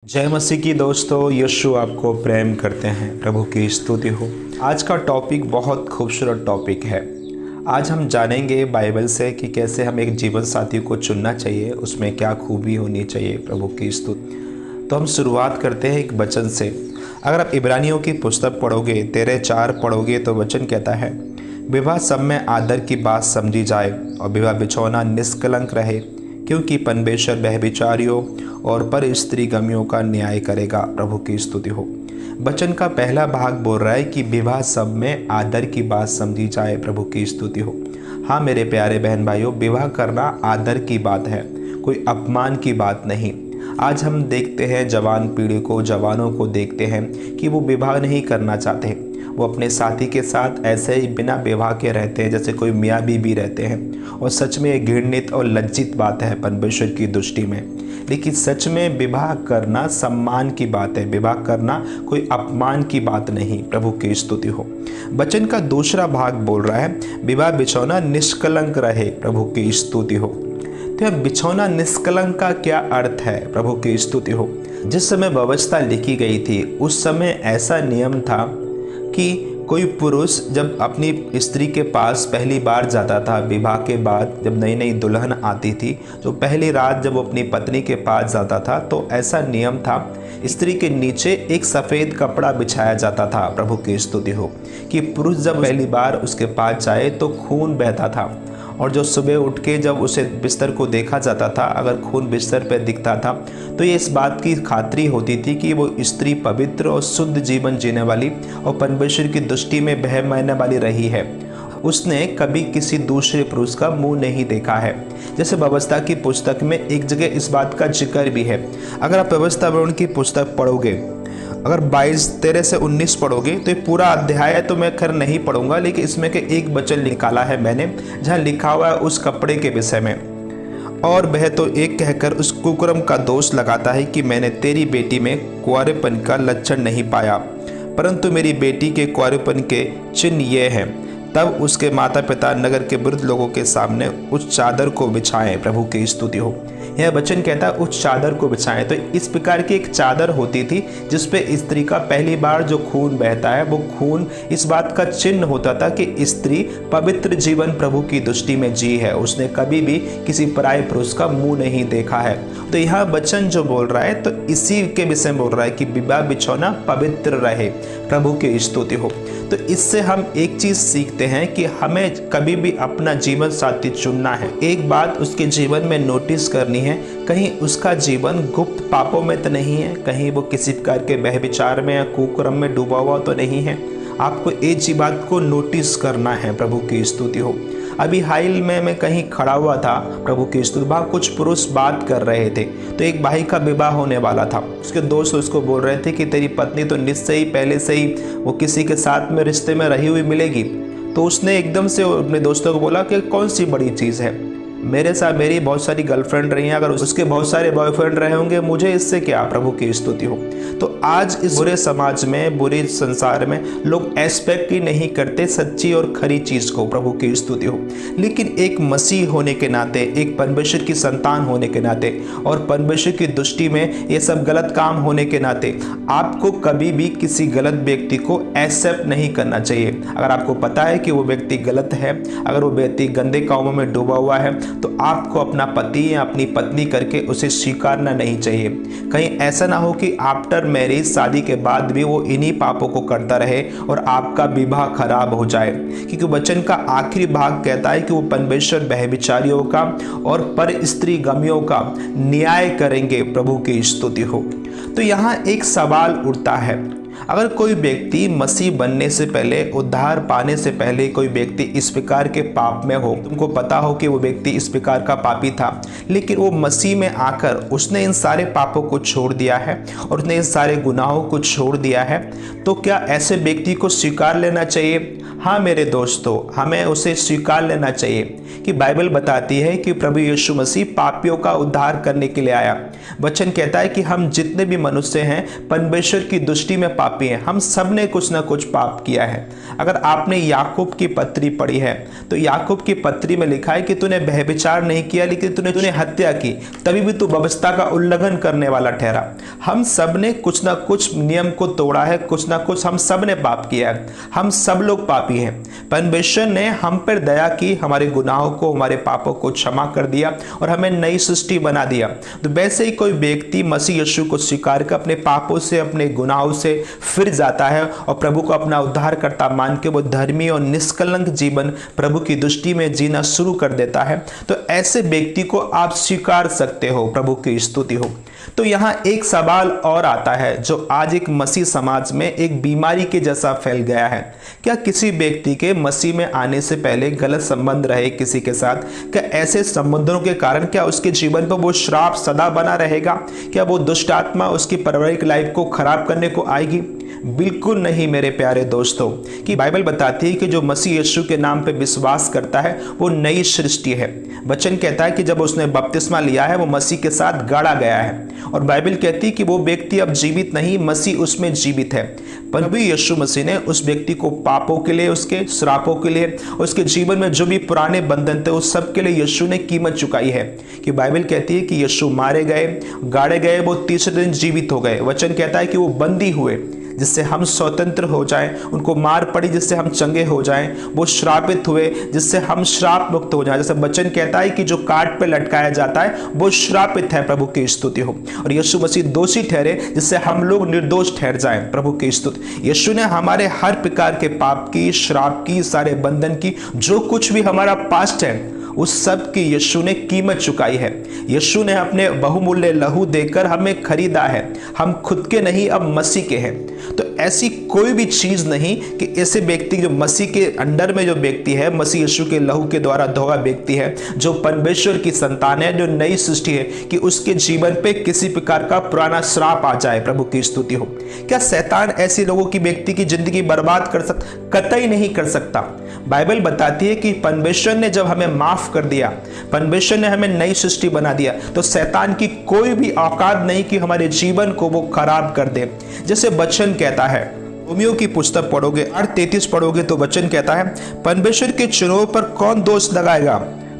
जय मसीह की दोस्तों, यीशु आपको प्रेम करते हैं। प्रभु की स्तुति हो। आज का टॉपिक बहुत खूबसूरत टॉपिक है। आज हम जानेंगे बाइबल से कि कैसे हम एक जीवन साथी को चुनना चाहिए, उसमें क्या खूबी होनी चाहिए। प्रभु की स्तुति। तो हम शुरुआत करते हैं एक वचन से। अगर आप इब्रानियों की पुस्तक पढ़ोगे, 13:4 पढ़ोगे तो वचन कहता है, विवाह सब में आदर की बात समझी जाए और विवाह बिछौना निष्कलंक रहे, क्योंकि परमेश्वर व्यभिचारियों और पर स्त्री गमियों का न्याय करेगा। प्रभु की स्तुति हो। वचन का पहला भाग बोल रहा है कि विवाह सब में आदर की बात समझी जाए। प्रभु की स्तुति हो। हाँ मेरे प्यारे बहन भाइयों, विवाह करना आदर की बात है, कोई अपमान की बात नहीं। आज हम देखते हैं जवान पीढ़ी को, जवानों को देखते हैं कि वो विवाह नहीं करना चाहते। वो अपने साथी के साथ ऐसे ही बिना विवाह के रहते हैं जैसे कोई मियाँ बीवी रहते हैं। और सच में ये घृणित और लज्जित बात है परमेश्वर की दृष्टि में। लेकिन सच में विवाह करना सम्मान की बात है, विवाह करना कोई अपमान की बात नहीं। प्रभु की स्तुति हो। वचन का दूसरा भाग बोल रहा है, विवाह बिछौना निष्कलंक रहे। प्रभु की स्तुति हो। तो बिछौना निष्कलंक का क्या अर्थ है? प्रभु की स्तुति हो। जिस समय व्यवस्था लिखी गई थी उस समय ऐसा नियम था कि कोई पुरुष जब अपनी स्त्री के पास पहली बार जाता था, विवाह के बाद जब नई नई दुल्हन आती थी, तो पहली रात जब वो अपनी पत्नी के पास जाता था तो ऐसा नियम था, स्त्री के नीचे एक सफ़ेद कपड़ा बिछाया जाता था। प्रभु की स्तुति हो। कि पुरुष जब पहली बार उसके पास जाए तो खून बहता था, और जो सुबह उठ के जब उसे बिस्तर को देखा जाता था, अगर खून बिस्तर पर दिखता था तो ये इस बात की खातरी होती थी कि वो स्त्री पवित्र और शुद्ध जीवन जीने वाली और परमेश्वर की दृष्टि में बह मानने वाली रही है। उसने कभी किसी दूसरे पुरुष का मुंह नहीं देखा है। जैसे व्यवस्था की पुस्तक में एक जगह इस बात का जिक्र भी है। अगर आप व्यवस्था विवरण की पुस्तक पढ़ोगे, अगर 22:13 से 19 पढ़ोगे तो ये पूरा अध्याय तो मैं खैर नहीं पढ़ूंगा, लेकिन इसमें के एक वचन निकाला है मैंने जहाँ लिखा हुआ है उस कपड़े के विषय में। और वह तो एक कहकर उस कुकर्म का दोष लगाता है कि मैंने तेरी बेटी में कुंवारेपन का लक्षण नहीं पाया, परंतु मेरी बेटी के कुंवारेपन के चिन्ह ये हैं। तब उसके माता पिता नगर के वृद्ध लोगों के सामने उस चादर को बिछाएं। प्रभु की स्तुति हो। यह वचन कहता है उस चादर को बिछाएं। तो इस प्रकार की एक चादर होती थी जिसपे स्त्री का पहली बार जो खून बहता है वो खून इस बात का चिन्ह होता था कि स्त्री पवित्र जीवन प्रभु की दृष्टि में जी है, उसने कभी भी किसी पराये पुरुष का मुंह नहीं देखा है। तो यह वचन जो बोल रहा है तो इसी के विषय में बोल रहा है कि विवाह बिछौना पवित्र रहे। प्रभु की स्तुति हो। तो इससे हम एक चीज सीखते हैं कि हमें कभी भी अपना जीवन साथी चुनना है। एक बात उसके जीवन में नोटिस करनी है, कहीं उसका जीवन गुप्त पापों में तो नहीं है, कहीं वो किसी प्रकार के व्यभिचार में या कुकर्म में डूबा हुआ तो नहीं है। आपको एक ही बात को नोटिस करना है। प्रभु की स्तुति हो। अभी हाल में मैं कहीं खड़ा हुआ था, प्रभु की स्तुति, वहाँ कुछ पुरुष बात कर रहे थे। तो एक भाई का विवाह होने वाला था। उसके दोस्त उसको बोल रहे थे कि तेरी पत्नी तो निश्चय ही पहले से ही वो किसी के साथ में रिश्ते में रही हुई मिलेगी। तो उसने एकदम से अपने दोस्तों को बोला कि कौन सी बड़ी चीज़ है, मेरे साथ मेरी बहुत सारी गर्लफ्रेंड रही हैं, अगर उसके बहुत सारे बॉयफ्रेंड रहे होंगे, मुझे इससे क्या। प्रभु की स्तुति हो। तो आज इस बुरे समाज में, बुरे संसार में लोग एक्सपेक्ट ही नहीं करते सच्ची और खरी चीज़ को। प्रभु की स्तुति हो। लेकिन एक मसीह होने के नाते, एक परमेश्वर की संतान होने के नाते और परमेश्वर की दृष्टि में ये सब गलत काम होने के नाते आपको कभी भी किसी गलत व्यक्ति को एक्सेप्ट नहीं करना चाहिए। अगर आपको पता है कि वो व्यक्ति गलत है, अगर वो व्यक्ति गंदे कामों में डूबा हुआ है, तो आपको अपना पति या अपनी पत्नी करके उसे स्वीकारना नहीं चाहिए। कहीं ऐसा ना हो कि आफ्टर मैरिज, शादी के बाद भी वो इन्हीं पापों को करता रहे और आपका विवाह खराब हो जाए। क्योंकि वचन का आखिरी भाग कहता है कि वो परमेश्वर व्यभिचारियों का और पर स्त्री गमियों का न्याय करेंगे। प्रभु की स्तुति हो। तो यहाँ एक सवाल उठता है, अगर कोई व्यक्ति मसीह बनने से पहले, उद्धार पाने से पहले कोई व्यक्ति इस प्रकार के पाप में हो, तुमको पता हो कि वो व्यक्ति इस प्रकार का पापी था, लेकिन वो मसीह में आकर उसने इन सारे पापों को छोड़ दिया है और उसने इन सारे गुनाहों को छोड़ दिया है, तो क्या ऐसे व्यक्ति को स्वीकार लेना चाहिए? हाँ मेरे दोस्तों, हमें उसे स्वीकार लेना चाहिए कि बाइबल बताती है कि प्रभु यीशु मसीह पापियों का उद्धार करने के लिए आया। वचन कहता है कि हम जितने भी मनुष्य हैं परमेश्वर की दृष्टि में पापी हैं। हम सब ने कुछ ना कुछ पाप किया है। अगर आपने याकूब की पत्री पढ़ी है तो याकूब की पत्री में लिखा है कि तूने व्यभिचार नहीं किया, लेकिन तूने हत्या की, तभी भी तू व्यवस्था का उल्लंघन करने वाला ठहरा। हम सब ने कुछ ना कुछ नियम को तोड़ा है, कुछ ना कुछ हम सब ने पाप किया है। हम सब लोग पापी हैं। परमेश्वर ने हम पर दया की, हमारे गुनाहों को, हमारे पापों को क्षमा कर दिया और हमें नई सृष्टि बना दिया। तो वैसे ही कोई व्यक्ति मसीह यीशु को स्वीकार कर अपने पापों से, अपने गुनाहों से फिर जाता है और प्रभु को अपना उद्धारकर्ता मान के वो धर्मी और निष्कलंक जीवन प्रभु की दृष्टि में जीना शुरू कर देता है, तो ऐसे व्यक्ति को आप स्वीकार सकते हो। प्रभु की स्तुति हो। तो यहाँ एक सवाल और आता है जो आज एक मसीह समाज में एक बीमारी के जैसा फैल गया है। क्या किसी व्यक्ति के मसीह में आने से पहले गलत संबंध रहे किसी के साथ, क्या ऐसे संबंधों के कारण क्या उसके जीवन पर वो श्राप सदा बना रहेगा? क्या वो दुष्ट आत्मा उसकी पारिवारिक लाइफ को खराब करने को आएगी? बिल्कुल नहीं मेरे प्यारे दोस्तों, कि बाइबल बताती है कि जो मसीह यीशु के नाम पे विश्वास करता है वो नई सृष्टि है। वचन कहता है कि जब उसने बपतिस्मा लिया है वो मसीह के साथ गाड़ा गया है, और बाइबल कहती है कि वो व्यक्ति अब जीवित नहीं, मसीह उसमें जीवित है। प्रभु यीशु मसीह ने उस व्यक्ति को पापों के लिए, उसके श्रापों के लिए, उसके जीवन में जो भी पुराने बंधन थे उस सब के लिए यीशु ने कीमत चुकाई है। कि बाइबल कहती है कि यीशु मारे गए, गाड़े गए, वो तीसरे दिन जीवित हो गए। वचन कहता है कि वो बंदी हुए जिससे हम स्वतंत्र हो जाएं, उनको मार पड़ी जिससे हम चंगे हो जाएं, वो श्रापित हुए जिससे हम श्राप मुक्त हो जाएं। जैसे वचन कहता है कि जो काट पे लटकाया जाता है वो श्रापित है। प्रभु की स्तुति हो। और यीशु मसीह दोषी ठहरे जिससे हम लोग निर्दोष ठहर जाएं। प्रभु की स्तुति। यीशु ने हमारे हर प्रकार के पाप की, श्राप की, सारे बंधन की, जो कुछ भी हमारा पास्ट है उस सब की यीशु ने कीमत चुकाई है। यीशु ने अपने बहुमूल्य लहू देकर हमें खरीदा है। हम खुद के नहीं, अब मसीह के हैं। तो ऐसी कोई भी चीज नहीं कि ऐसे व्यक्ति जो मसीह के अंडर में जो व्यक्ति है, मसीह यीशु के लहू के द्वारा धोया व्यक्ति है, जो परमेश्वर की संतान है, जो नई सृष्टि है, कि उसके जीवन पे किसी प्रकार का पुराना श्राप आ जाए। प्रभु की स्तुति हो। क्या शैतान ऐसे लोगों की, व्यक्ति की जिंदगी बर्बाद कर सकता? कतई नहीं कर सकता। बाइबल बताती है कि परमेश्वर ने जब हमें माफ कर दिया, परमेश्वर ने हमें नई सृष्टि बना दिया, तो शैतान की कोई भी औकात नहीं कि हमारे जीवन को वो खराब कर दे। जैसे वचन कहता है, रोमियो की पुस्तक पढ़ोगे 8:33 पढ़ोगे तो वचन कहता है, परमेश्वर के चुनाव पर कौन दोष लगाएगा?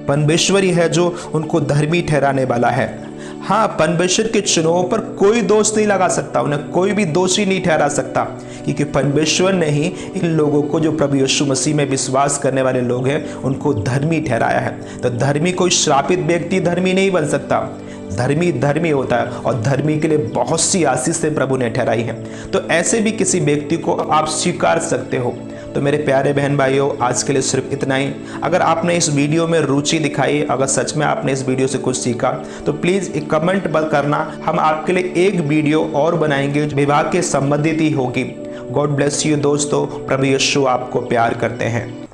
परमेश्वर ही है जो उनको धर्मी ठहराने वाला है। हाँ, परमेश्वर के चुनाव पर कोई दोष नहीं लगा सकता, उन्हें कोई भी दोषी नहीं ठहरा सकता, क्योंकि परमेश्वर ने ही इन लोगों को, जो प्रभु यीशु मसीह में विश्वास करने वाले लोग हैं, उनको धर्मी ठहराया है। तो धर्मी, कोई श्रापित व्यक्ति धर्मी नहीं बन सकता। धर्मी धर्मी होता है, और धर्मी के लिए बहुत सी आशीषें प्रभु ने ठहराई है। तो ऐसे भी किसी व्यक्ति को आप स्वीकार सकते हो। तो मेरे प्यारे बहन भाइयों, आज के लिए सिर्फ इतना ही। अगर आपने इस वीडियो में रुचि दिखाई, अगर सच में आपने इस वीडियो से कुछ सीखा, तो प्लीज़ एक कमेंट करना। हम आपके लिए एक वीडियो और बनाएंगे जो विवाह के संबंधित ही होगी। गॉड ब्लेस यू दोस्तों। प्रभु यीशु आपको प्यार करते हैं।